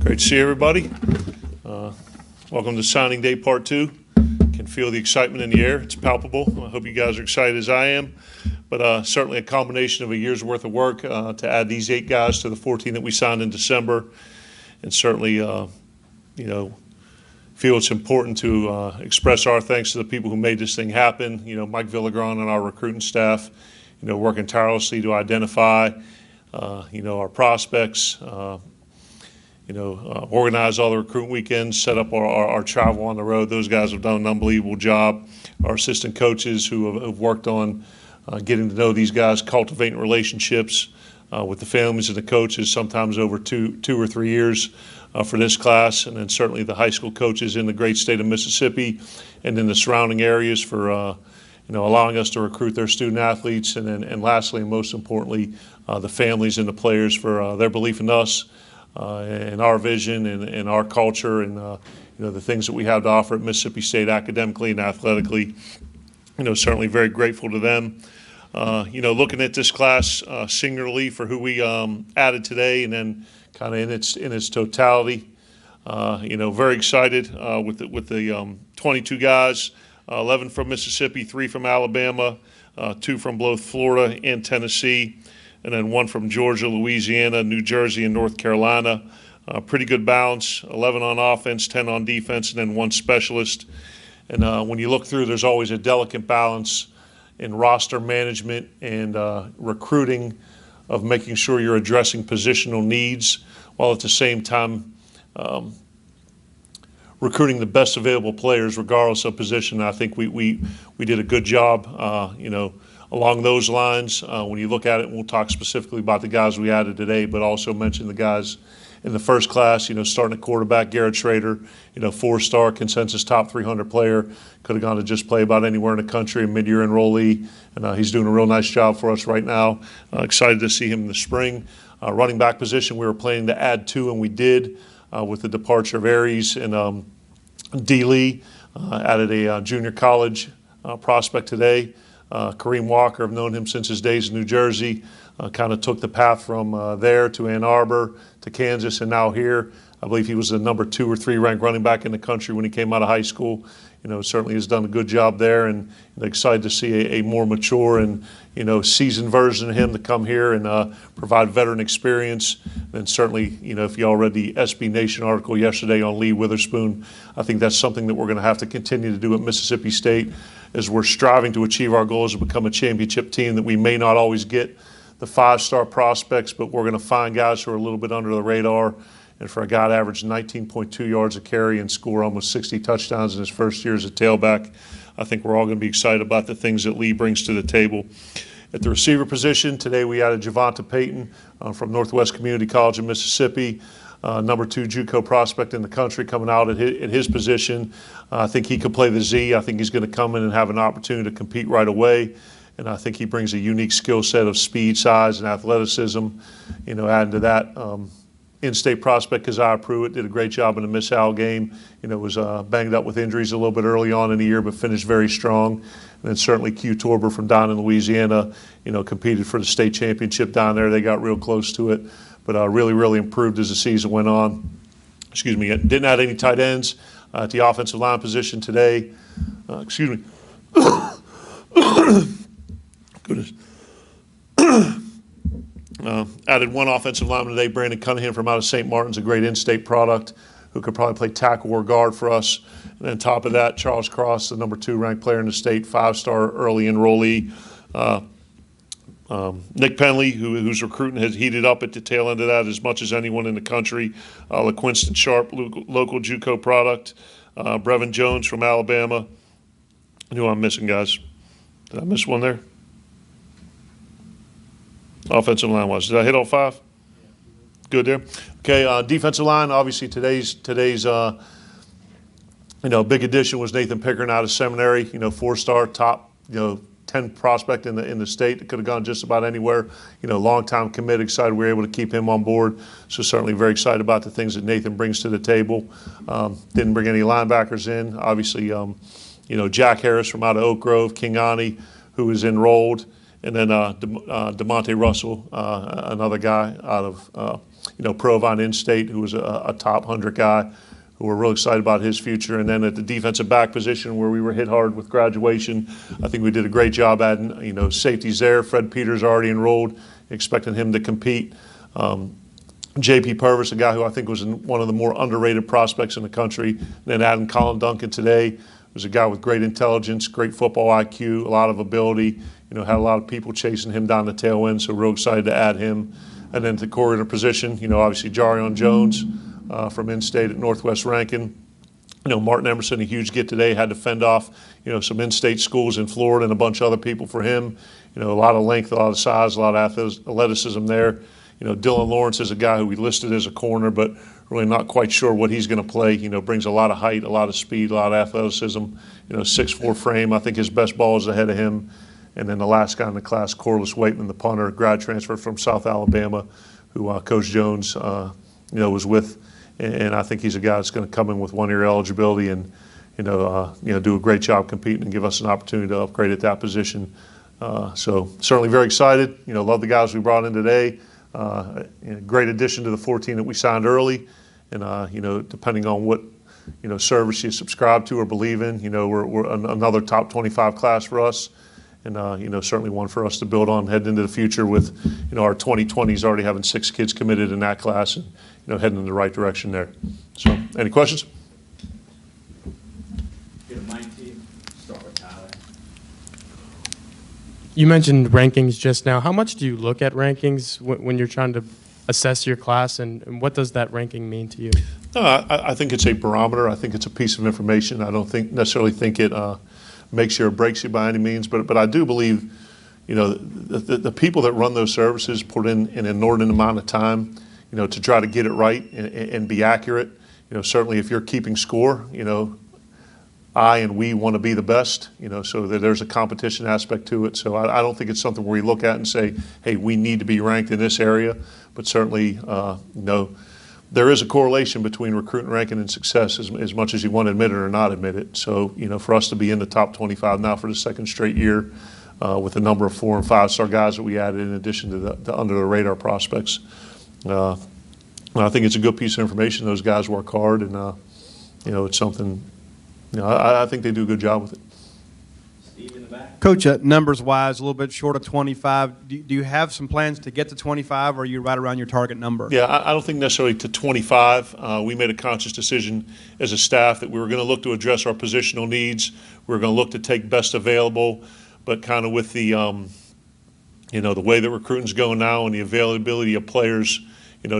Great to see everybody. Welcome to signing day part 2. Can feel the excitement in the air. It's palpable. I hope you guys are excited as I am. But certainly a combination of a year's worth of work to add these 8 guys to the 14 that we signed in December. And certainly, feel it's important to express our thanks to the people who made this thing happen. Mike Villagran and our recruiting staff, working tirelessly to identify, our prospects, organize all the recruiting weekends, set up our travel on the road. Those guys have done an unbelievable job. Our assistant coaches who have worked on getting to know these guys, cultivating relationships with the families and the coaches, sometimes over two or 3 years for this class. And then certainly the high school coaches in the great state of Mississippi and in the surrounding areas for allowing us to recruit their student athletes. And lastly, and most importantly, the families and the players for their belief in us. And our vision and our culture and the things that we have to offer at Mississippi State academically and athletically. Certainly very grateful to them. Looking at this class singularly for who we added today, and then kind of in its totality. Very excited with the 22 guys, 11 from Mississippi, 3 from Alabama, 2 from both Florida and Tennessee. And then 1 from Georgia, Louisiana, New Jersey, and North Carolina. Pretty good balance, 11 on offense, 10 on defense, and then 1 specialist. And when you look through, there's always a delicate balance in roster management and recruiting of making sure you're addressing positional needs while at the same time recruiting the best available players regardless of position. I think we did a good job, along those lines. When you look at it, and we'll talk specifically about the guys we added today, but also mention the guys in the first class, starting at quarterback, Garrett Schrader, 4-star consensus top 300 player, could have gone to just play about anywhere in the country, a mid-year enrollee, and he's doing a real nice job for us right now. Excited to see him in the spring. Running back position, we were planning to add 2, and we did with the departure of Aries and D. Lee. Added a junior college prospect today. Kareem Walker, I've known him since his days in New Jersey, kind of took the path from there to Ann Arbor to Kansas and now here. I believe he was the number 2 or 3 ranked running back in the country when he came out of high school. Certainly has done a good job there, and excited to see a more mature and, seasoned version of him to come here and provide veteran experience. And certainly, if y'all read the SB Nation article yesterday on Lee Witherspoon, I think that's something that we're going to have to continue to do at Mississippi State as we're striving to achieve our goals to become a championship team, that we may not always get the 5-star prospects, but we're going to find guys who are a little bit under the radar. And for a guy to average 19.2 yards a carry and score almost 60 touchdowns in his first year as a tailback, I think we're all going to be excited about the things that Lee brings to the table. At the receiver position, today we added Javonta Payton from Northwest Community College in Mississippi, number 2 JUCO prospect in the country, coming out at his position. I think he could play the Z. I think he's going to come in and have an opportunity to compete right away. And I think he brings a unique skill set of speed, size, and athleticism. Adding to that, in-state prospect Keziah Pruitt did a great job in the Miss Al game. Was banged up with injuries a little bit early on in the year, but finished very strong. And then certainly Q Torber from down in Louisiana, competed for the state championship down there. They got real close to it, but really improved as the season went on. Didn't add any tight ends at the offensive line position today. Goodness. Added 1 offensive lineman today, Brandon Cunningham from out of St. Martin's, a great in-state product who could probably play tackle or guard for us. And then on top of that, Charles Cross, the number 2 ranked player in the state, 5-star early enrollee. Nick Penley, whose recruiting has heated up at the tail end of that as much as anyone in the country. LaQuinston Sharp, local JUCO product. Brevin Jones from Alabama. Who I'm missing, guys? Did I miss one there? Offensive line was. Did I hit all 5? Good there. Okay, defensive line. Obviously, today's big addition was Nathan Pickering out of seminary. 4-star, top 10 prospect in the state. That could have gone just about anywhere. Long-time commit. Excited we were able to keep him on board. So certainly very excited about the things that Nathan brings to the table. Didn't bring any linebackers in. Obviously, Jack Harris from out of Oak Grove, Kingani, who is enrolled. And then DeMonte Russell, another guy out of Provine in-state, who was a top 100 guy, who we're really excited about his future. And then at the defensive back position, where we were hit hard with graduation, I think we did a great job adding, safeties there. Fred Peters already enrolled, expecting him to compete. J.P. Purvis, a guy who I think was one of the more underrated prospects in the country. And then adding Colin Duncan today, who's a guy with great intelligence, great football IQ, a lot of ability. Had a lot of people chasing him down the tail end, so real excited to add him. And then to the coordinator position, obviously Jarion Jones from in-state at Northwest Rankin. Martin Emerson, a huge get today, had to fend off, some in-state schools in Florida and a bunch of other people for him. A lot of length, a lot of size, a lot of athleticism there. Dylan Lawrence is a guy who we listed as a corner, but really not quite sure what he's going to play. Brings a lot of height, a lot of speed, a lot of athleticism. 6'4" frame. I think his best ball is ahead of him. And then the last guy in the class, Corliss Waitman, the punter, grad transfer from South Alabama, who Coach Jones, was with. And I think he's a guy that's going to come in with one-year eligibility and, do a great job competing and give us an opportunity to upgrade at that position. So certainly very excited. Love the guys we brought in today. Great addition to the 14 that we signed early. And, depending on what, service you subscribe to or believe in, we're another top 25 class for us. And, certainly one for us to build on heading into the future with, our 2020s already having 6 kids committed in that class and, heading in the right direction there. So, any questions? Start with Tyler. You mentioned rankings just now. How much do you look at rankings when you're trying to assess your class, and what does that ranking mean to you? No, I think it's a barometer. I think it's a piece of information. I don't necessarily think it makes you or breaks you by any means, but I do believe, the people that run those services put in an inordinate amount of time, to try to get it right and be accurate. Certainly if you're keeping score, I and we want to be the best, so there's a competition aspect to it. So I don't think it's something where we look at and say, hey, we need to be ranked in this area, but certainly, there is a correlation between recruiting ranking and success as much as you want to admit it or not admit it. So, for us to be in the top 25 now for the second straight year with a number of 4- and 5-star guys that we added in addition to the under-the-radar prospects, I think it's a good piece of information. Those guys work hard, and, it's something, I think they do a good job with it. Steve in the back. Coach, numbers-wise, a little bit short of 25. Do you have some plans to get to 25, or are you right around your target number? Yeah, I don't think necessarily to 25. We made a conscious decision as a staff that we were going to look to address our positional needs. We were going to look to take best available, but kind of with the, the way that recruiting's going now and the availability of players,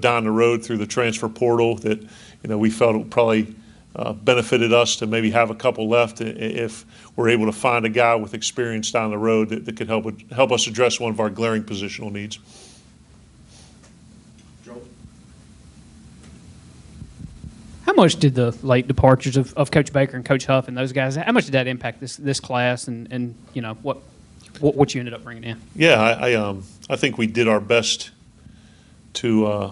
down the road through the transfer portal, that, we felt it probably benefited us to maybe have a couple left if we're able to find a guy with experience down the road that could help us address one of our glaring positional needs. Joe. How much did the late departures of Coach Baker and Coach Huff and those guys, how much did that impact this class and what you ended up bringing in? Yeah, I think we did our best to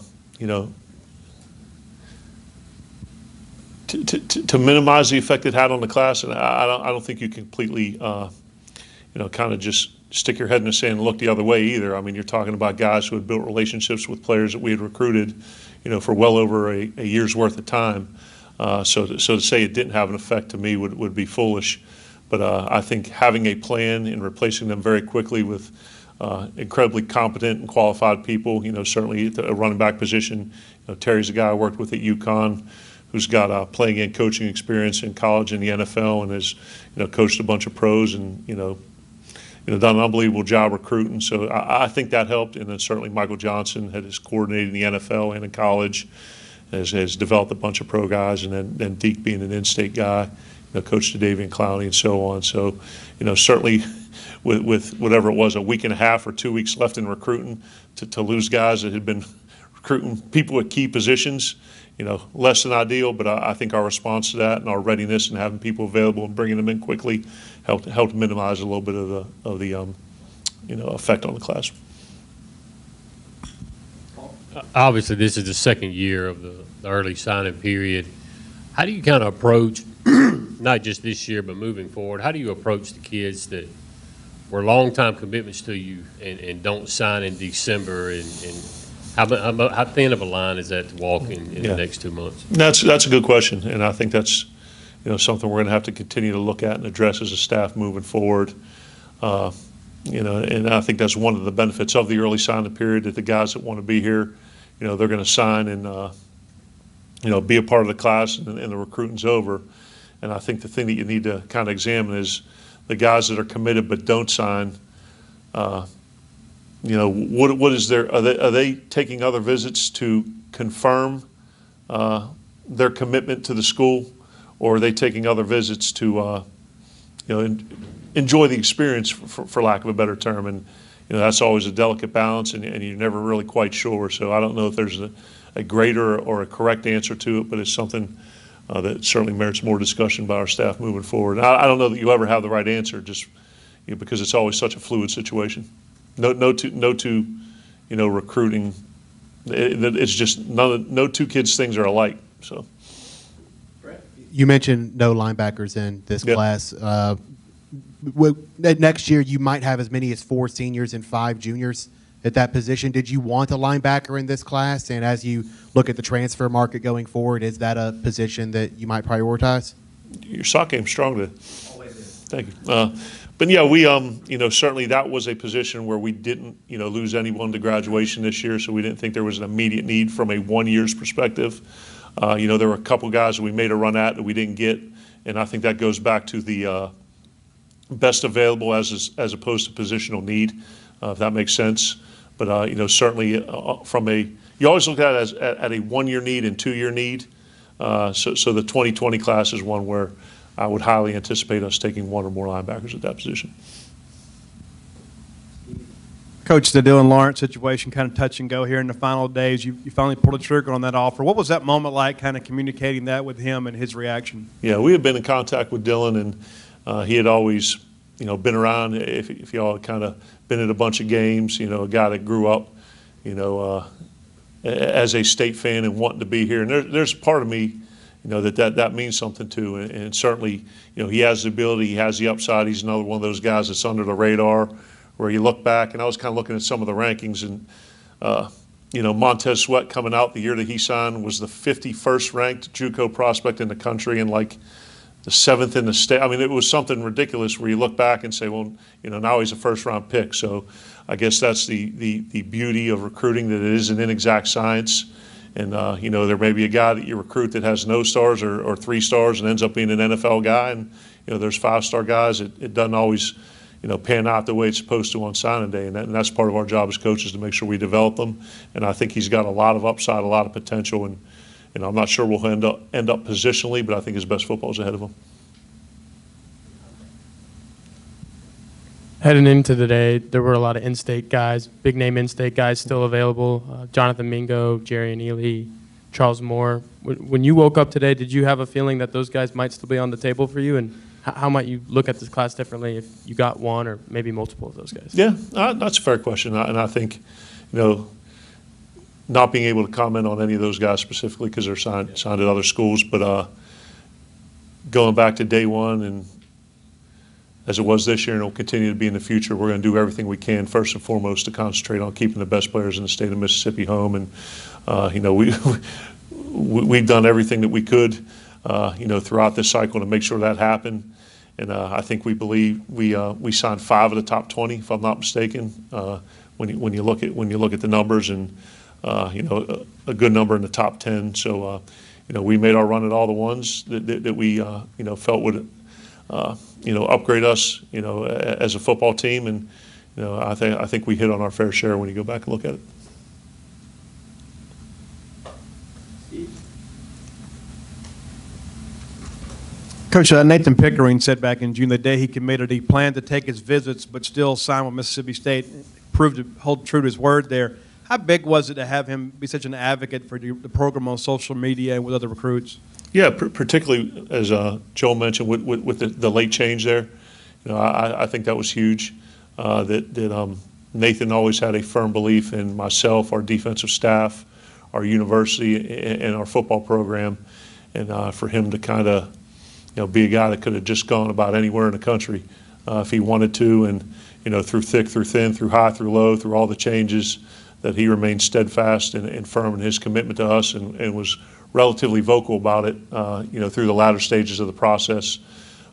to minimize the effect it had on the class, and I don't think you completely, kind of just stick your head in the sand and look the other way either. I mean, you're talking about guys who had built relationships with players that we had recruited, for well over a year's worth of time. So to say it didn't have an effect to me would be foolish. But I think having a plan and replacing them very quickly with incredibly competent and qualified people, certainly at the running back position, Terry's a guy I worked with at UConn, who's got playing and coaching experience in college and the NFL, and has coached a bunch of pros and done an unbelievable job recruiting. So I think that helped. And then certainly Michael Johnson has coordinated in the NFL and in college, has developed a bunch of pro guys, and then Deke being an in-state guy, Coach Davian Clowney and so on. So certainly with whatever it was, a week and a half or 2 weeks left in recruiting, to lose guys that had been recruiting people at key positions, less than ideal, but I think our response to that and our readiness and having people available and bringing them in quickly helped minimize a little bit of the effect on the class. Obviously, this is the second year of the early signing period. How do you kind of approach, not just this year, but moving forward, how do you approach the kids that were long-time commitments to you and don't sign in December and How thin of a line is that to walk in Yeah. the next 2 months? That's a good question, and I think that's something we're going to have to continue to look at and address as a staff moving forward. And I think that's one of the benefits of the early signing period, that the guys that want to be here, they're going to sign and be a part of the class, and the recruiting's over. And I think the thing that you need to kind of examine is the guys that are committed but don't sign. What is their? Are they taking other visits to confirm their commitment to the school, or are they taking other visits to enjoy the experience, for lack of a better term? And that's always a delicate balance, and you're never really quite sure. So I don't know if there's a greater or a correct answer to it, but it's something that certainly merits more discussion by our staff moving forward. And I don't know that you ever have the right answer, just because it's always such a fluid situation. No two recruiting. It's just no two kids' things are alike. So You mentioned no linebackers in this Yep. class. Next year, you might have as many as 4 seniors and 5 juniors at that position. Did you want a linebacker in this class? And as you look at the transfer market going forward, is that a position that you might prioritize? your sock game's strong today. Always is. Thank you. But yeah, we certainly that was a position where we didn't lose anyone to graduation this year, so we didn't think there was an immediate need from a 1 year's perspective. There were a couple guys that we made a run at that we didn't get, and I think that goes back to the best available as opposed to positional need, if that makes sense. But certainly you always look at it at a 1 year need and 2 year need. So the 2020 class is one where I would highly anticipate us taking 1 or more linebackers at that position. Coach, the Dylan Lawrence situation, kind of touch and go here in the final days. You finally pulled the trigger on that offer. What was that moment like, kind of communicating that with him and his reaction? Yeah, we had been in contact with Dylan, and he had always, been around. If y'all had kind of been at a bunch of games, a guy that grew up, as a state fan and wanting to be here. And there's part of me, that means something to. And certainly, he has the ability, he has the upside. He's another one of those guys that's under the radar, where you look back, and I was kind of looking at some of the rankings, and Montez Sweat coming out the year that he signed was the 51st ranked JUCO prospect in the country, and like the 7th in the state. I mean, it was something ridiculous where you look back and say, well, now he's a first-round pick. So I guess that's the beauty of recruiting, that it is an inexact science. And, there may be a guy that you recruit that has no stars or 3 stars and ends up being an NFL guy. And, there's 5-star guys. It doesn't always, pan out the way it's supposed to on signing day. And that's part of our job as coaches, to make sure we develop them. And I think he's got a lot of upside, a lot of potential. And I'm not sure we'll end up positionally, but I think his best football is ahead of him. Heading into the day, there were a lot of in-state guys, big-name in-state guys still available. Jonathan Mingo, Jerry Neely, Charles Moore. When you woke up today, did you have a feeling that those guys might still be on the table for you? And how might you look at this class differently if you got one or maybe multiple of those guys? Yeah, that's a fair question. And I think, not being able to comment on any of those guys specifically because they're signed at other schools, but going back to day one, and as it was this year and will continue to be in the future, we're going to do everything we can, first and foremost, to concentrate on keeping the best players in the state of Mississippi home. And, we've done everything that we could, throughout this cycle to make sure that happened. And I think we believe we signed 5 of the top 20, if I'm not mistaken, when you look at the numbers, and a good number in the top 10. So we made our run at all the ones that we felt would upgrade us as a football team, and I think we hit on our fair share when you go back and look at it. Coach, Nathan Pickering said back in June, the day he committed, he planned to take his visits but still sign with Mississippi State. Proved to hold true to his word there. How big was it to have him be such an advocate for the program on social media and with other recruits? Yeah, particularly as Joel mentioned with the late change there. I think that was huge. That Nathan always had a firm belief in myself, our defensive staff, our university, and our football program, and for him to kind of be a guy that could have just gone about anywhere in the country if he wanted to, and through thick, through thin, through high, through low, through all the changes, that he remained steadfast and firm in his commitment to us, and was relatively vocal about it, through the latter stages of the process.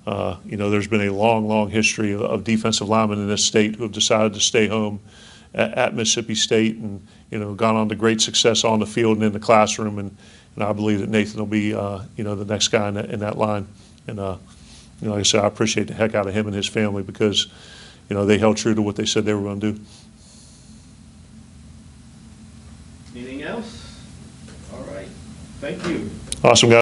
There's been a long history of defensive linemen in this state who have decided to stay home at Mississippi State, and gone on to great success on the field and in the classroom. And I believe that Nathan will be the next guy in that line. And like I said, I appreciate the heck out of him and his family, because they held true to what they said they were going to do. Anything else? All right. Thank you. Awesome, guys.